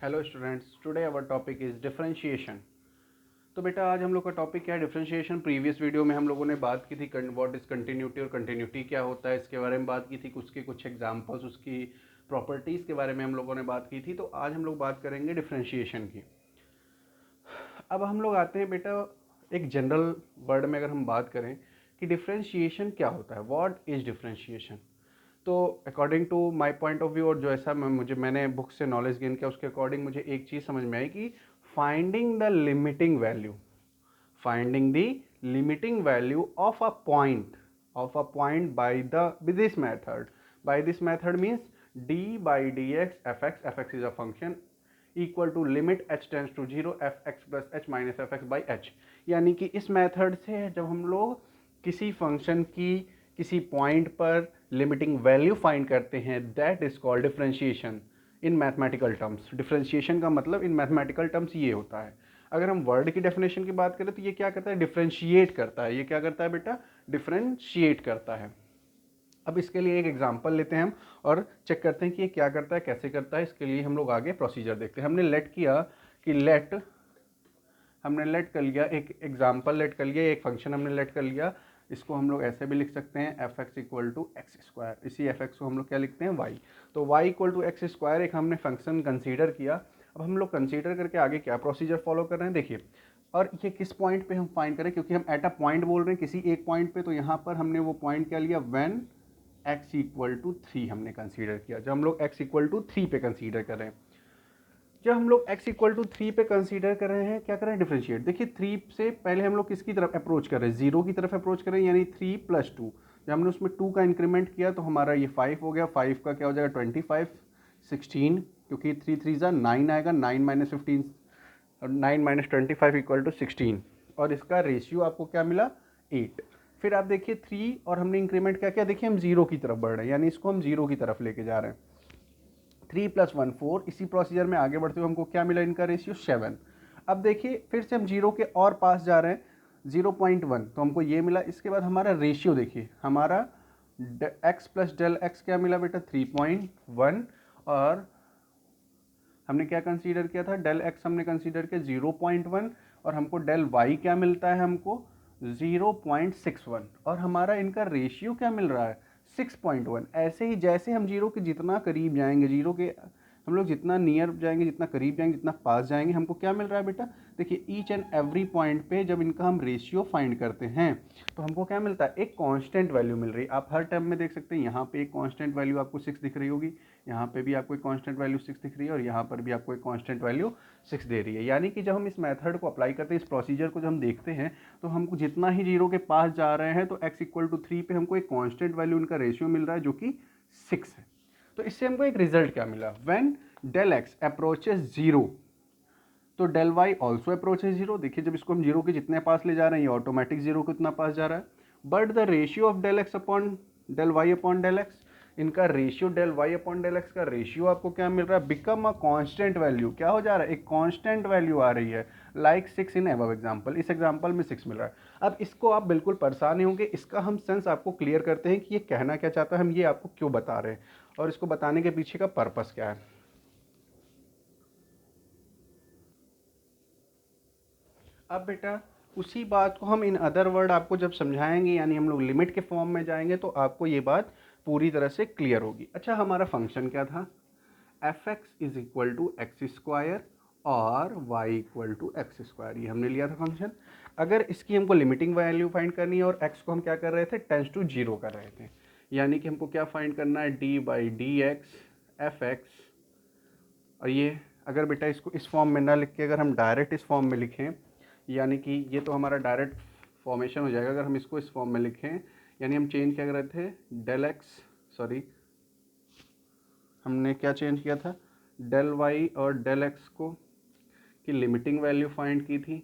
Hello students, today our topic is differentiation. तो बेटा आज हम लोग का टॉपिक क्या है? डिफरेंशिएशन। प्रीवियस वीडियो में हम लोगों ने बात की थी व्हाट इज़ कंटिन्यूटी और कंटिन्यूटी क्या होता है, इसके बारे में बात की थी। उसके कुछ एग्जांपल्स, उसकी प्रॉपर्टीज़ के बारे में हम लोगों ने बात की थी। तो आज हम लोग बात करेंगे डिफरेंशिएशन की। अब हम लोग आते हैं बेटा एक जनरल वर्ड में, अगर हम बात करें कि डिफरेंशिएशन क्या होता है, व्हाट इज़ डिफरेंशिएशन। तो according to my point of view और जो ऐसा मैंने बुक से नॉलेज गेन किया, उसके अकॉर्डिंग मुझे एक चीज़ समझ में आई कि finding the limiting value, finding the limiting value of a point by the with this method. By this method means d by dx fx is a function equal to limit h tends to 0 fx plus h minus fx by h। यानी कि इस method से जब हम लोग किसी function की किसी पॉइंट पर लिमिटिंग वैल्यू फाइंड करते हैं, that is called differentiation in mathematical terms. Differentiation का मतलब इन मैथमेटिकल टर्म्स ये होता है। अगर हम वर्ड की डेफिनेशन की बात करें तो ये क्या करता है? डिफरेंशिएट करता है। ये क्या करता है बेटा? डिफरेंशिएट करता है। अब इसके लिए एक एग्जांपल लेते हैं हम और चेक करते हैं कि ये क्या करता है, कैसे करता है। इसके लिए हम लोग आगे प्रोसीजर देखते हैं। हमने लेट किया कि हमने लेट कर लिया, एक एग्जाम्पल लेट कर लिया, एक फंक्शन हमने लेट कर लिया। इसको हम लोग ऐसे भी लिख सकते हैं, f x equal to x square. इसी एफ एक्स को हम लोग क्या लिखते हैं? वाई। तो y equal to x square एक हमने फंक्शन कंसीडर किया। अब हम लोग कंसीडर करके आगे क्या प्रोसीजर फॉलो कर रहे हैं देखिए। और ये किस पॉइंट पे हम फाइंड करें, क्योंकि हम एट अ पॉइंट बोल रहे हैं, किसी एक पॉइंट पे। तो यहाँ पर हमने वो पॉइंट क्या लिया? व्हेन एक्स इक्वल टू 3 हमने कंसीडर किया। जब हम लोग एक्स इक्वल टू 3 पे कंसीडर कर रहे हैं, जब हम लोग x इक्वल टू 3 पे कंसीडर कर रहे हैं, क्या कर रहे हैं? डिफरेंशिएट। देखिए 3 से पहले हम लोग किसकी तरफ अप्रोच कर रहे हैं? 0 की तरफ अप्रोच कर रहे हैं, यानी 3 प्लस 2। जब हमने उसमें 2 का इंक्रीमेंट किया तो हमारा ये 5 हो गया। 5 का क्या हो जाएगा? 25, 16, क्योंकि 3 3 जा 9 आएगा। 9 माइनस 15 और 9 माइनस 25 इक्वल टू 16। और इसका रेशियो आपको क्या मिला? 8। फिर आप देखिए 3 और हमने इंक्रीमेंट क्या किया? देखिए हम 0 की तरफ बढ़ रहे हैं, यानी इसको हम 0 की तरफ लेके जा रहे हैं। 3 प्लस 1 4। इसी प्रोसीजर में आगे बढ़ते हुए हमको क्या मिला? इनका रेशियो 7। अब देखिए फिर से हम 0 के और पास जा रहे हैं, 0.1, तो हमको ये मिला। इसके बाद हमारा रेशियो देखिए, हमारा x प्लस डेल एक्स क्या मिला बेटा? 3.1। और हमने क्या कंसीडर किया था? डेल एक्स हमने कंसीडर किया 0.1। और हमको डेल वाई क्या मिलता है? हमको 0.61। और हमारा इनका रेशियो क्या मिल रहा है? 6.1। ऐसे ही जैसे हम जीरो के जितना करीब जाएंगे, जीरो के हम लोग जितना नियर जाएंगे, जितना करीब जाएंगे, जितना पास जाएंगे, हमको क्या मिल रहा है बेटा? देखिए ईच एंड एवरी पॉइंट पे जब इनका हम रेशियो फाइंड करते हैं तो हमको क्या मिलता है? एक कांस्टेंट वैल्यू मिल रही है। आप हर टर्म में देख सकते हैं, यहाँ पे एक कांस्टेंट वैल्यू आपको 6 दिख रही होगी, यहाँ पे भी आपको एक कांस्टेंट वैल्यू 6 दिख रही है, और यहाँ पर भी आपको एक कांस्टेंट वैल्यू 6 दे रही है। यानी कि जब हम इस मेथड को अप्लाई करते हैं, इस प्रोसीजर को जब हम देखते हैं, तो हमको जितना ही जीरो के पास जा रहे हैं तो x इक्वल टू 3 पे हमको एक कांस्टेंट वैल्यू इनका रेशियो मिल रहा है जो कि 6 है। तो इससे हमको एक रिजल्ट क्या मिला? व्हेन डेल एक्स अप्रोचेस 0 तो डेल वाई ऑल्सो अप्रोचेस 0। देखिए जब इसको हम 0 के जितने पास ले जा रहे हैं, ये ऑटोमेटिक 0 को इतना पास जा रहा है। But the ratio of del x upon del y upon del x, इनका रेशियो del y upon del x का रेशियो आपको क्या मिल रहा है? Become a constant value. क्या हो जा रहा है? एक कांस्टेंट वैल्यू आ रही है, लाइक 6 इन अबव एग्जांपल। इस एग्जांपल में 6 मिल रहा है। अब इसको आप बिल्कुल परेशान नहीं होंगे, इसका हम सेंस आपको क्लियर करते हैं कि ये कहना क्या चाहता है, हम ये आपको क्यों बता रहे हैं और इसको बताने के पीछे का पर्पस क्या है। अब बेटा उसी बात को हम इन अदर वर्ड आपको जब समझाएंगे, यानी हम लोग लिमिट के फॉर्म में जाएंगे, तो आपको ये बात पूरी तरह से क्लियर होगी। अच्छा, हमारा फंक्शन क्या था? F x is equal to x square और y equal to x square, ये हमने लिया था फंक्शन। अगर इसकी हमको लिमिटिंग वैल्यू फाइंड करनी है और एक्स को हम क्या कर रहे थे? टेंस टू जीरो कर रहे थे। यानी कि हमको क्या फाइंड करना है? D by d x F x. और ये अगर बेटा इसको इस फॉर्म में ना लिख के अगर हम डायरेक्ट इस फॉर्म में लिखें, यानी कि ये तो हमारा डायरेक्ट फॉर्मेशन हो जाएगा। अगर हम इसको इस फॉर्म में लिखें, यानी हम चेंज क्या कर रहे थे? डेल एक्स, सॉरी हमने क्या चेंज किया था? डेल वाई और डेल एक्स को की लिमिटिंग वैल्यू फाइंड की थी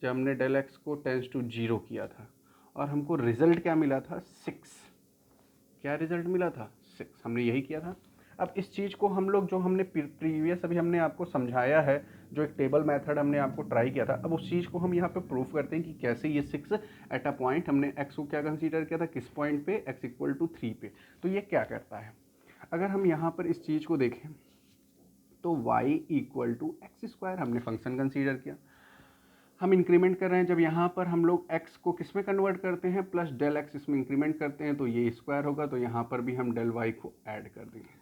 जब हमने डेल एक्स को टेंस टू जीरो किया था। और हमको रिजल्ट क्या मिला था? 6। क्या रिजल्ट मिला था? 6। हमने यही किया था। अब इस चीज़ को हम लोग जो हमने प्रीवियस अभी हमने आपको समझाया है, जो एक टेबल मेथड हमने आपको ट्राई किया था, अब उस चीज़ को हम यहाँ पे प्रूफ करते हैं कि कैसे ये 6 एट अ पॉइंट हमने एक्स को क्या कंसीडर किया था, किस पॉइंट पे? एक्स इक्वल टू 3 पे। तो ये क्या करता है? अगर हम यहाँ पर इस चीज़ को देखें तो y equal to x square हमने फंक्शन कंसीडर किया। हम इंक्रीमेंट कर रहे हैं, जब यहाँ पर हम लोग x को किस में कन्वर्ट करते हैं, प्लस डेल x इसमें इंक्रीमेंट करते हैं तो ये स्क्वायर होगा, तो यहाँ पर भी हम डेल y को ऐड कर देंगे।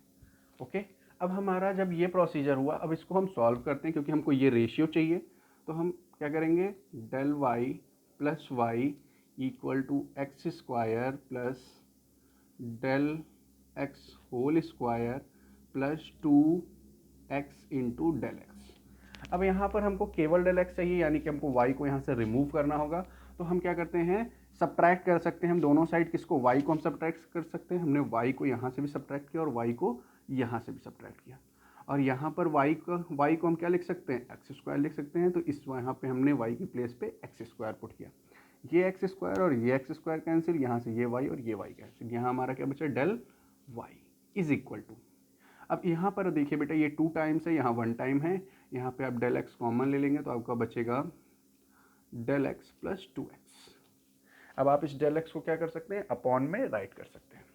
ओके, अब हमारा जब ये प्रोसीजर हुआ, अब इसको हम सॉल्व करते हैं क्योंकि हमको ये रेशियो चाहिए। तो हम क्या करेंगे, del y plus y equal to x square plus del x whole square plus 2x into del x. अब यहाँ पर हमको केवल डेल एक्स चाहिए, यानी कि हमको y को यहाँ से रिमूव करना होगा। तो हम क्या करते हैं, सब्ट्रैक्ट कर सकते हैं हम दोनों साइड। किसको, y को हम सब्ट्रैक्ट कर सकते हैं। हमने y को यहाँ से भी सब्ट्रैक्ट किया और y को यहाँ से भी सब्ट्रैक्ट किया। और यहाँ पर y को हम क्या लिख सकते हैं, एक्स स्क्वायर लिख सकते हैं। तो इस यहाँ पे हमने y की प्लेस पे एक्स स्क्वायर पुट किया। ये एक्स स्क्वायर और ये एक्स स्क्वायर कैंसिल, यहाँ से ये y और ये y कैंसिल। यहाँ हमारा क्या बचा, del y is equal to, अब यहाँ पर देखिए बेटा ये 2 टाइम्स है, यहाँ 1 टाइम है। यहाँ पे आप डेल एक्स कॉमन ले लेंगे तो आपका बचेगा डेल एक्स प्लस 2x। अब आप इस डेल एक्स को क्या कर सकते हैं, अपॉन में राइट कर सकते हैं।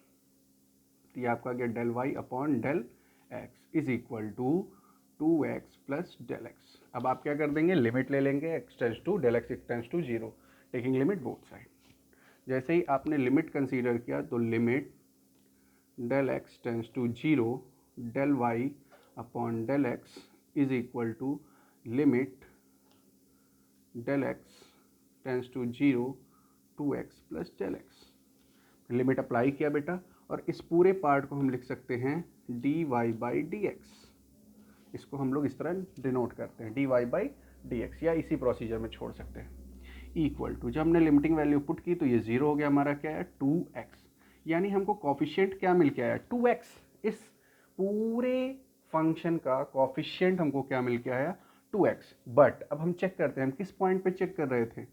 तो ये आपका गया del y upon del x is equal to 2x plus del x. अब आप क्या कर देंगे, लिमिट ले लेंगे, x tends to del x tends to 0, taking limit both side. जैसे ही आपने लिमिट कंसीडर किया तो limit del x tends to 0 del y upon del x is equal to limit del x tends to 0 2x plus del x. Limit apply किया बेटा, और इस पूरे पार्ट को हम लिख सकते हैं dy बाई डी एक्स। इसको हम लोग इस तरह डिनोट करते हैं dy बाई डी एक्स, या इसी प्रोसीजर में छोड़ सकते हैं। इक्वल टू, जब हमने लिमिटिंग वैल्यू पुट की तो ये 0 हो गया, हमारा क्या है 2x, यानी हमको कॉफिशिएंट क्या मिल के आया 2x। इस पूरे फंक्शन का कॉफिशिएंट हमको क्या मिल के आया 2x। बट अब हम चेक करते हैं, हम किस पॉइंट पे चेक कर रहे थे,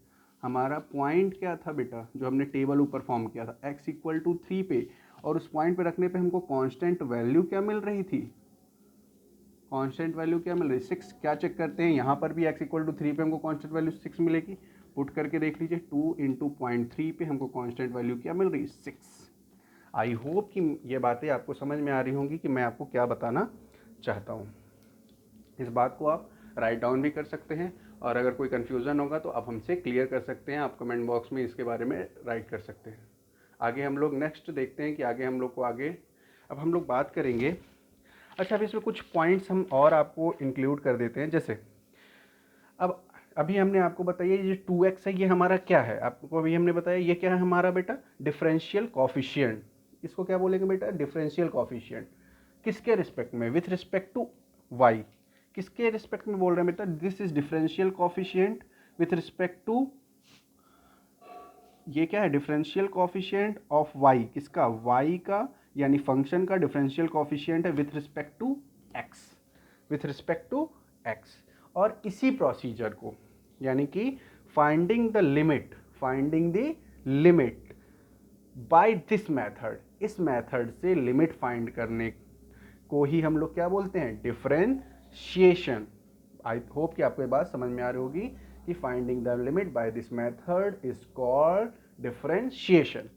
हमारा पॉइंट क्या था बेटा, जो हमने टेबल ऊपर फॉर्म किया था x इक्वल टू 3 पे, और उस पॉइंट पे रखने पे हमको कांस्टेंट वैल्यू क्या मिल रही थी, कांस्टेंट वैल्यू क्या मिल रही है 6। क्या चेक करते हैं, यहाँ पर भी x इक्वल टू 3 पे हमको कांस्टेंट वैल्यू 6 मिलेगी। पुट करके देख लीजिए 2 इंटू 0.3 पे हमको कांस्टेंट वैल्यू क्या मिल रही है 6। आई होप कि ये बातें आपको समझ में आ रही होंगी कि मैं आपको क्या बताना चाहता हूँ। इस बात को आप राइट डाउन भी कर सकते हैं, और अगर कोई कन्फ्यूज़न होगा तो आप हमसे क्लियर कर सकते हैं, आप कमेंट बॉक्स में इसके बारे में राइट कर सकते हैं। आगे हम लोग नेक्स्ट देखते हैं कि आगे हम लोग को अब हम लोग बात करेंगे। अच्छा, अब इसमें कुछ पॉइंट्स हम और आपको इंक्लूड कर देते हैं। जैसे अब अभी हमने आपको बताया ये 2x है, ये हमारा क्या है, आपको अभी हमने बताया ये क्या है हमारा बेटा, डिफरेंशियल कॉफिशिएंट। इसको क्या बोलेंगे बेटा, डिफरेंशियल कॉफिशिएंट। किसके रिस्पेक्ट में, विथ रिस्पेक्ट टू y। किसके रिस्पेक्ट में बोल रहे हैं बेटा, this is differential coefficient with respect to, ये क्या है, डिफरेंशियल कॉफिशिएंट ऑफ y। किसका, y का, यानी फंक्शन का डिफरेंशियल कॉफिशिएंट है with respect to x, with respect to x। और इसी प्रोसीजर को, यानी कि finding the limit by this method, इस मेथड से लिमिट फाइंड करने को ही हम लोग क्या बोलते हैं, डिफरेंशिएशन। आई होप कि आपको ये बात समझ में आ रही होगी कि finding the limit by this method is called differentiation.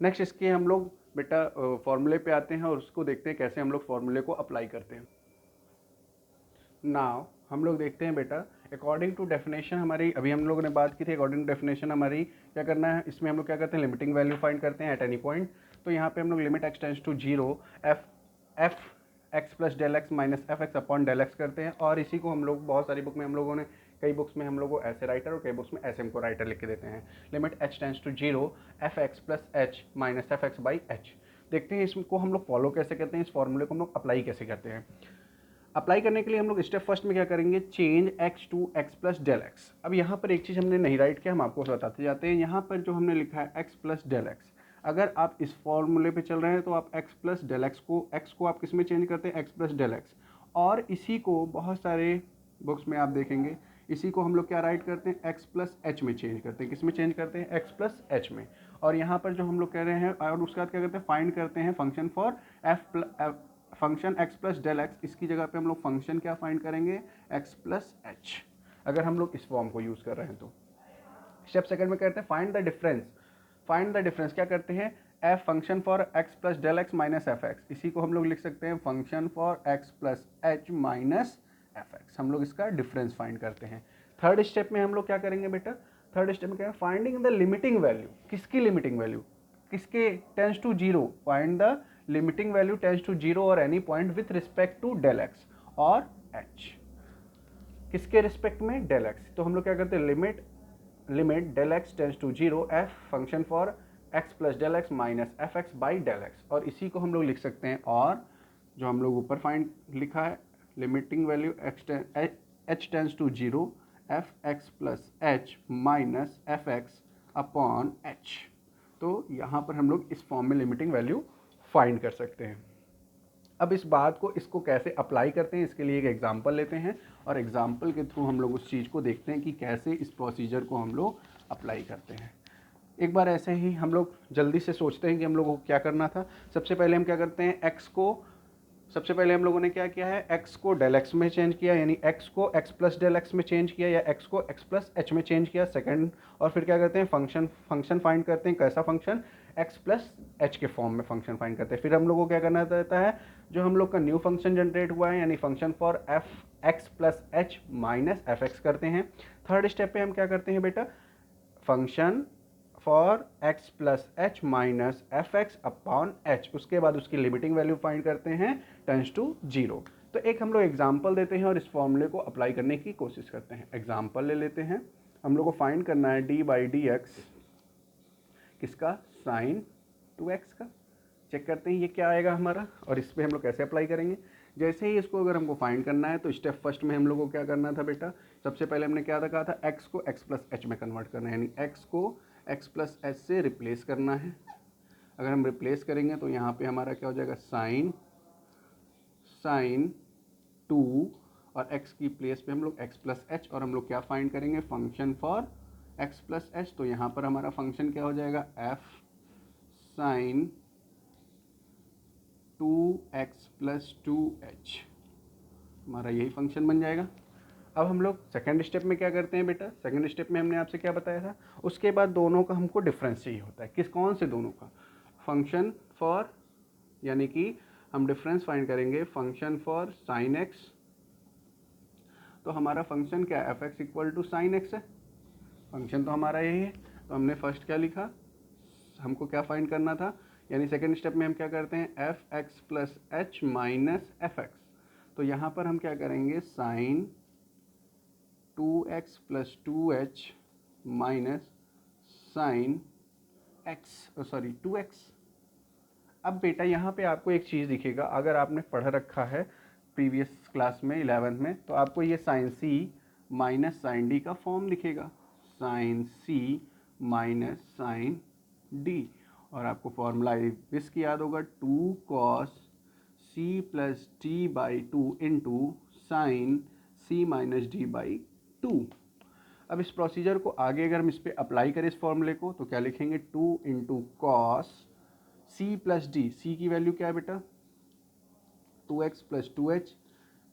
Next इसके हम लोग बेटा फॉर्मूले पे आते हैं और उसको देखते हैं कैसे हम लोग फॉर्मूले को अप्लाई करते हैं। नाउ हम लोग देखते हैं बेटा, अकॉर्डिंग टू डेफिनेशन हमारी, अभी हम लोगों ने बात की थी अकॉर्डिंग टू डेफिनेशन हमारी क्या करना है, इसमें हम लोग क्या करते हैं, लिमिटिंग वैल्यू फाइंड करते हैं एट एनी पॉइंट। तो यहाँ पे हम लोग limit x tends to 0 f x plus del x minus f x upon del x करते हैं। और इसी को हम लोग बहुत सारी बुक में हम लोगों ने, कई बुक्स में हम लोग को ऐसे राइटर और कई बुक्स में ऐसे हमको राइटर लिख के देते हैं। Limit h tends to 0 f x plus h minus f x by h. देखते हैं इसको हम लोग फॉलो कैसे करते हैं, इस फॉर्मूले को हम लोग अप्लाई कैसे करते हैं। अप्लाई करने के लिए हम लोग स्टेप फर्स्ट में क्या करेंगे, change x to x plus del x. अब यहाँ पर एक चीज़ हमने नहीं राइट किया, हम आपको बताते जाते हैं। यहाँ पर जो हमने लिखा है x प्लस डेल एक्स, अगर आप इस फॉर्मूले पे चल रहे हैं तो आप x प्लस डेल एक्स को, x को आप किस में चेंज करते हैं, x प्लस डेल एक्स। और इसी को बहुत सारे बुक्स में आप देखेंगे, इसी को हम लोग क्या राइट करते हैं, x प्लस एच में चेंज करते हैं। किस में चेंज करते हैं, x प्लस एच में। और यहाँ पर जो हम लोग कह रहे हैं, और उसके बाद क्या करते हैं, फाइंड करते हैं function for function x plus del x. इसकी जगह पे हम लोग फंक्शन क्या फाइंड करेंगे, x प्लस एच, अगर हम लोग इस फॉर्म को यूज़ कर रहे हैं तो। स्टेप सेकंड में करते हैं find the difference. Find the difference क्या करते हैं, f function for x plus del x minus f x, इसी को हम लोग लिख सकते हैं function for x plus h minus f x. हम लोग इसका डिफरेंस फाइंड करते हैं। थर्ड स्टेप में हम लोग क्या करेंगे बेटा, थर्ड स्टेप में क्या है, फाइंडिंग द लिमिटिंग वैल्यू। किसकी लिमिटिंग वैल्यू, किसके, tends to zero, find the limiting value tends to zero और any point with respect to del x और एच। किसके रिस्पेक्ट में, डेल एक्स। तो हम लोग क्या करते हैं, limit del x tends to zero f function for x plus del x minus f x by del x, और इसी को हम लोग लिख सकते हैं, और जो हम लोग ऊपर फाइंड लिखा है limiting value h tends to zero f x plus h minus f x upon h. तो यहाँ पर हम लोग इस फॉर्म में लिमिटिंग वैल्यू फाइंड कर सकते हैं। अब इस बात को, इसको कैसे अप्लाई करते हैं, इसके लिए एक एग्जांपल लेते हैं और एग्जांपल के थ्रू हम लोग उस चीज़ को देखते हैं कि कैसे इस प्रोसीजर को हम लोग अप्लाई करते हैं। एक बार ऐसे ही हम लोग जल्दी से सोचते हैं कि हम लोगों को क्या करना था। सबसे पहले हम क्या करते हैं, एक्स को, सबसे पहले हम लोगों ने क्या किया है, एक्स को डेल एक्स में चेंज किया, यानी एक्स को एक्स प्लस डेल एक्स में चेंज किया, या एक्स को एक्स प्लस एच में चेंज किया सेकंड। और फिर क्या करते हैं, फंक्शन फाइंड करते हैं। कैसा फंक्शन, एक्स प्लस एच के फॉर्म में फंक्शन फाइंड करते हैं। फिर हम लोग को क्या करना रहता है, जो हम लोग का न्यू फंक्शन जनरेट हुआ है, यानी function for F x plus h minus f x करते हैं। थर्ड स्टेप पे हम क्या करते हैं बेटा, function for x plus h minus f x upon H, उसके बाद उसकी लिमिटिंग वैल्यू फाइंड करते हैं टेंस टू जीरो। तो एक हम लोग एग्जाम्पल देते हैं और इस फॉर्मूले को अप्लाई करने की कोशिश करते हैं। एग्जाम्पल ले लेते हैं, हम लोग को फाइंड करना है डी बाई डी एक्स, किसका, साइन 2x का। चेक करते हैं ये क्या आएगा हमारा, और इस पर हम लोग कैसे अप्लाई करेंगे। जैसे ही इसको अगर हमको फाइंड करना है तो स्टेप फर्स्ट में हम लोग को क्या करना था बेटा, सबसे पहले हमने क्या कहा था, x को x प्लस एच में कन्वर्ट करना है, यानी x को x प्लस एच से रिप्लेस करना है। अगर हम रिप्लेस करेंगे तो यहाँ पे हमारा क्या हो जाएगा, साइन 2, और x की प्लेस पे हम लोग x प्लस एच, और हम लोग क्या फाइंड करेंगे, function for x plus H. तो यहाँ पर हमारा फंक्शन क्या हो जाएगा, f sign 2x plus 2h, हमारा यही फंक्शन बन जाएगा। अब हम लोग सेकंड स्टेप में क्या करते हैं बेटा, सेकंड स्टेप में हमने आपसे क्या बताया था, उसके बाद दोनों का हमको डिफरेंस चाहिए होता है। किस, कौन से दोनों का, फंक्शन फॉर, यानी कि हम डिफरेंस फाइंड करेंगे फंक्शन फॉर साइन एक्स। तो हमारा फंक्शन क्या है, f x equal to sine x है, फंक्शन तो हमारा यही है। तो हमने फर्स्ट क्या लिखा, हमको क्या फाइंड करना था, यानी सेकेंड स्टेप में हम क्या करते हैं, f x plus h minus f x. तो यहाँ पर हम क्या करेंगे, sine 2x plus 2h minus sine x, sorry 2x। अब बेटा यहाँ पे आपको एक चीज़ दिखेगा, अगर आपने पढ़ रखा है प्रीवियस क्लास में 11th में, तो आपको ये sine c minus sine d का फॉर्म दिखेगा, sine c minus sine d. और आपको फॉर्मूला इसकी याद होगा, 2 cos c plus d by 2 into sine c minus d by 2। अब इस प्रोसीजर को आगे अगर हम इस पर अप्लाई करें इस फॉर्मूले को, तो क्या लिखेंगे, 2 into cos C plus D, C की वैल्यू क्या है बेटा, 2x plus 2h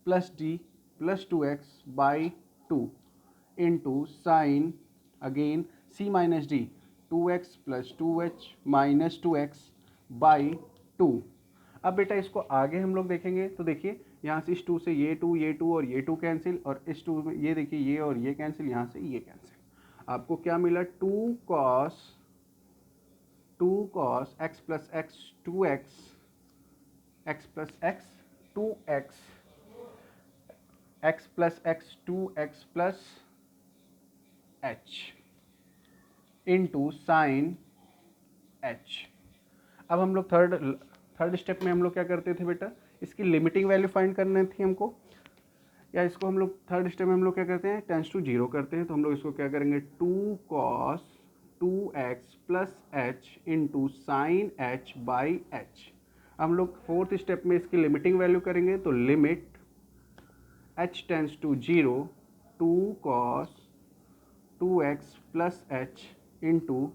plus D plus 2x by 2 into sine again C minus D 2x plus 2h minus 2x by 2। अब बेटा इसको आगे हम लोग देखेंगे तो देखिए यहाँ से इस 2 से ये 2 और ये 2 कैंसिल, और इस 2 में ये देखिए ये और ये कैंसिल, यहाँ से ये कैंसिल। आपको क्या मिला, 2 cos x plus x 2x, x plus x 2x, x plus x 2x plus h into sine h। अब हम लोग थर्ड स्टेप में हम लोग क्या करते थे बेटा, इसकी लिमिटिंग वैल्यू फाइंड करनी थी हमको, या इसको हम लोग थर्ड स्टेप में हम लोग क्या करते हैं, टेंस टू जीरो करते हैं। तो हम लोग इसको क्या करेंगे, 2 cos 2x plus h into sign h by H. हम लोग फोर्थ स्टेप में इसकी लिमिटिंग वैल्यू करेंगे, तो limit h tends to zero 2 cos 2x plus h into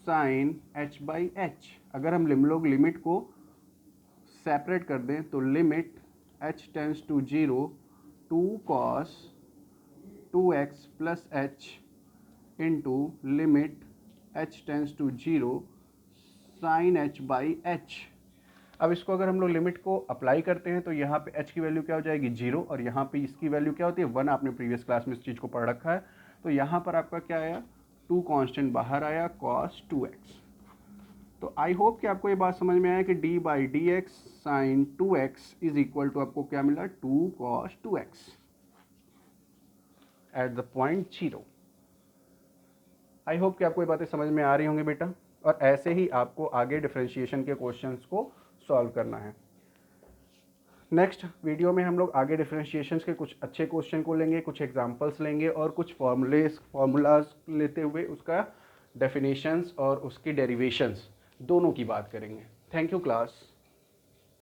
sine h by h. अगर हम लोग लिमिट को सेपरेट कर दें तो limit h tends to zero 2 cos 2x plus h into limit h tends to zero sine h by h. अब इसको अगर हम लोग लिमिट को अप्लाई करते हैं तो यहाँ पे h की वैल्यू क्या हो जाएगी 0 और यहाँ पे इसकी वैल्यू क्या होती है 1। आपने प्रीवियस क्लास में इस चीज़ को पढ़ रखा है। तो यहाँ पर आपका क्या आया 2 कांस्टेंट बाहर आया cos 2x। तो आई होप कि आपको ये बात समझ में आया कि d by d x sine 2x is equal to आपको क्या मिला 2 cos 2x at the point 0। I hope कि आपको ये बातें समझ में आ रही होंगी बेटा, और ऐसे ही आपको आगे डिफरेंशिएशन के क्वेश्चंस को सॉल्व करना है। नेक्स्ट वीडियो में हम लोग आगे डिफरेंशिएशंस के कुछ अच्छे क्वेश्चन को लेंगे, कुछ एग्जांपल्स लेंगे और कुछ फार्मूलाज लेते हुए उसका डेफिनेशंस और उसकी डेरिवेशंस दोनों की बात करेंगे। Thank you class.